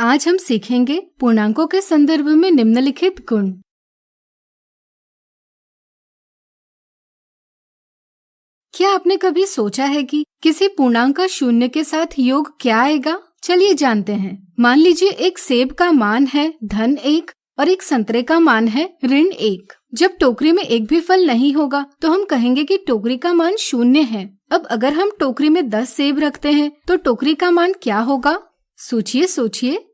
आज हम सीखेंगे पूर्णांकों के संदर्भ में निम्नलिखित गुण। क्या आपने कभी सोचा है कि किसी पूर्णांक का शून्य के साथ योग क्या आएगा? चलिए जानते हैं। मान लीजिए एक सेब का मान है धन 1 और एक संतरे का मान है ऋण 1। जब टोकरी में एक भी फल नहीं होगा तो हम कहेंगे कि टोकरी का मान शून्य है। अब अगर हम टोकरी में 10 सेब रखते हैं तो टोकरी का मान क्या होगा? सोचिए।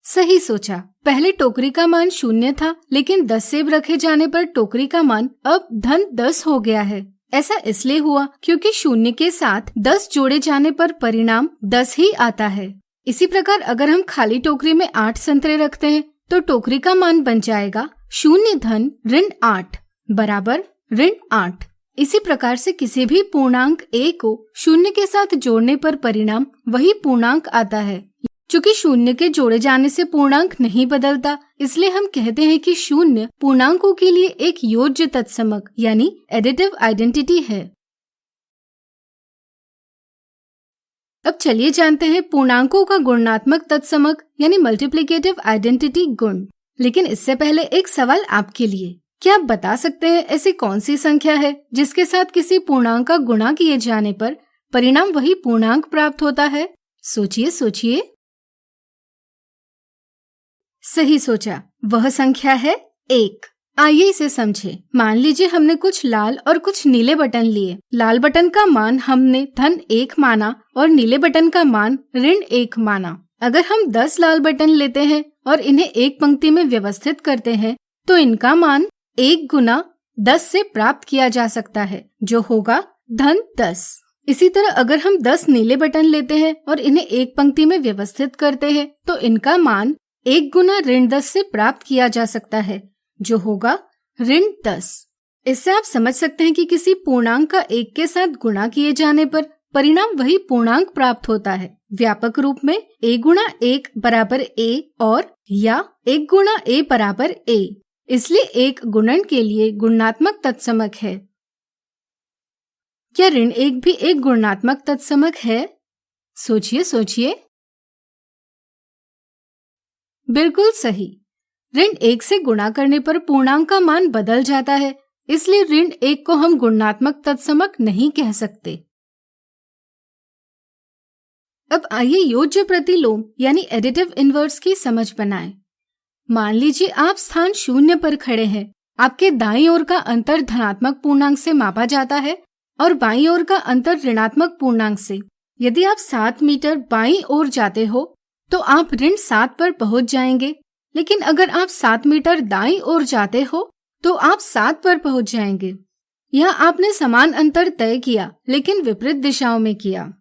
सही सोचा। पहले टोकरी का मान शून्य था, लेकिन 10 सेब रखे जाने पर टोकरी का मान अब धन 10 हो गया है। ऐसा इसलिए हुआ क्योंकि शून्य के साथ 10 जोड़े जाने पर परिणाम 10 ही आता है। इसी प्रकार अगर हम खाली टोकरी में 8 संतरे रखते हैं तो टोकरी का मान बन जाएगा शून्य धन ऋण 8 बराबर ऋण 8। इसी प्रकार से किसी भी पूर्णांक a को शून्य के साथ जोड़ने पर परिणाम वही पूर्णांक आता है। चूंकि शून्य के जोड़े जाने से पूर्णांक नहीं बदलता, इसलिए हम कहते हैं कि शून्य पूर्णांकों के लिए एक योज्य तत्समक यानी एडिटिव आइडेंटिटी है। अब चलिए जानते हैं पूर्णांकों का गुणात्मक तत्समक यानी मल्टीप्लिकेटिव आइडेंटिटी गुण। लेकिन इससे पहले एक सवाल आपके लिए। क्या आप बता सकते हैं ऐसी कौन सी संख्या है जिसके साथ किसी पूर्णांक का गुणा किए जाने पर परिणाम वही पूर्णांक प्राप्त होता है? सोचिए। सही सोचा, वह संख्या है 1। आइए इसे समझें। मान लीजिए हमने कुछ लाल और कुछ नीले बटन लिए। लाल बटन का मान हमने धन 1 माना और नीले बटन का मान ऋण 1 माना। अगर हम 10 लाल बटन लेते हैं और इन्हें एक पंक्ति में व्यवस्थित करते हैं तो इनका मान 1 गुना 10 से प्राप्त किया जा सकता है, जो होगा धन 10। इसी तरह अगर हम 10 नीले बटन लेते हैं और इन्हें एक पंक्ति में व्यवस्थित करते हैं तो इनका मान 1 गुना ऋण 10 से प्राप्त किया जा सकता है, जो होगा ऋण 10। इससे आप समझ सकते हैं कि किसी पूर्णांक का 1 के साथ गुणा किए जाने पर परिणाम वही पूर्णांक प्राप्त होता है। व्यापक रूप में a गुणा 1 बराबर a और या 1 गुणा a बराबर a। इसलिए एक गुणन के लिए गुणात्मक तत्समक है। क्या ऋण 1 भी एक गुणात्मक तत्समक है? सोचिए। बिल्कुल सही। ऋण 1 से गुणा करने पर पूर्णांक का मान बदल जाता है, इसलिए ऋण 1 को हम गुणात्मक तत्समक नहीं कह सकते। अब आइए योज्य प्रतिलोम यानी एडिटिव इनवर्स की समझ बनाएं। मान लीजिए आप स्थान 0 पर खड़े हैं। आपके दाईं ओर का अंतर धनात्मक पूर्णांक से मापा जाता है और बाईं ओर का अंतर ऋणात्मक पूर्णांक से। यदि आप 7 मीटर बाईं ओर जाते हो तो आप ऋण 7 पर पहुंच जाएंगे, लेकिन अगर आप 7 मीटर दाईं ओर जाते हो तो आप 7 पर पहुंच जाएंगे। यहाँ आपने समान अंतर तय किया, लेकिन विपरीत दिशाओं में किया।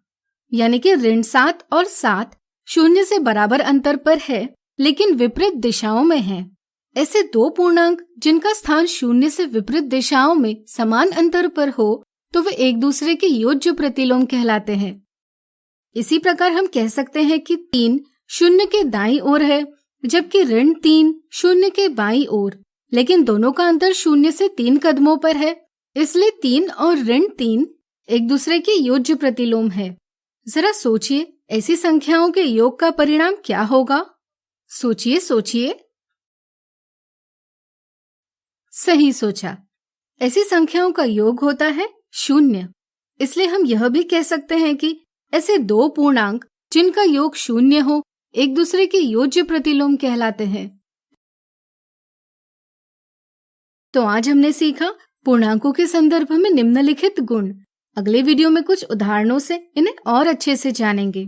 यानी कि ऋण 7 और 7 0 से बराबर अंतर पर है, लेकिन विपरीत दिशाओं में है। ऐसे दो पूर्णांक जिनका स्थान 0 से विपरीत दिशाओं में समान अंतर पर हो तो वे एक दूसरे के योज्य प्रतिलोम कहलाते हैं। इसी प्रकार हम कह सकते हैं कि 3 0 के दाईं ओर है, जबकि ऋण 3 0 के बाईं ओर, लेकिन दोनों का अंतर 0 से 3 कदमों पर है। इसलिए 3 और ऋण 3 एक दूसरे के योज्य प्रतिलोम है। जरा सोचिए, ऐसी संख्याओं के योग का परिणाम क्या होगा? सोचिए। सही सोचा, ऐसी संख्याओं का योग होता है 0। इसलिए हम यह भी कह सकते हैं कि ऐसे दो पूर्णांक जिनका योग 0 हो एक दूसरे के योज्य प्रतिलोम कहलाते हैं। तो आज हमने सीखा पूर्णांकों के संदर्भ में निम्नलिखित गुण। अगले वीडियो में कुछ उदाहरणों से इन्हें और अच्छे से जानेंगे।